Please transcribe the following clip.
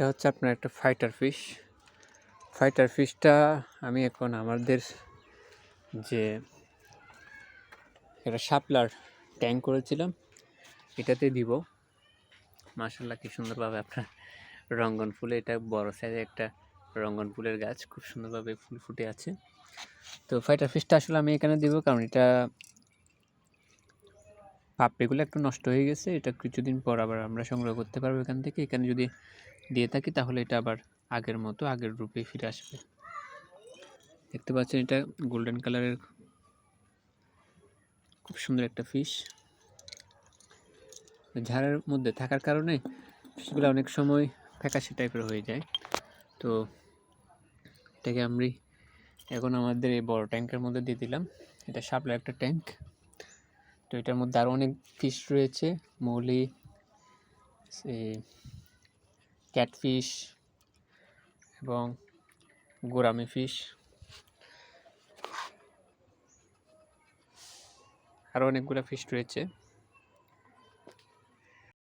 এটা হচ্ছে আপনার একটা ফাইটার ফিশ। ফাইটার ফিশটা আমি এখন আমাদের যে একটা শাপলার ট্যাঙ্ক করেছিলাম এটাতে দিব। মাশাআল্লাহ কি সুন্দরভাবে আপনার রঙ্গন ফুলে, এটা বড় সাইজের একটা রঙ্গন ফুলের গাছ, খুব সুন্দরভাবে ফুল ফুটে আছে। তো ফাইটার ফিশটা আসলে আমি এখানে দিব কারণ এটা পাপড়িগুলো একটু নষ্ট হয়ে গেছে, এটা কিছুদিন পর আবার আমরা সংগ্রহ করতে পারবো এখান থেকে। এখানে যদি দিয়ে থাকি তাহলে এটা আবার আগের মতো আগের রূপে ফিরে আসবে। দেখতে পাচ্ছেন এটা গোল্ডেন কালারের খুব সুন্দর একটা ফিশ। ঝাড়ের মধ্যে থাকার কারণে ফিশগুলো অনেক সময় ফ্যাকাশে টাইপের হয়ে যায়। তো এটাকে আমি এখন আমাদের এই বড় ট্যাঙ্কের মধ্যে দিয়ে দিলাম। এটা শাপলার একটা ট্যাঙ্ক। তো এটার মধ্যে আরও অনেক ফিশ রয়েছে, মৌলি, ক্যাটফিশ এবং গোরামি ফিশ, আরও অনেকগুলো ফিশ রয়েছে।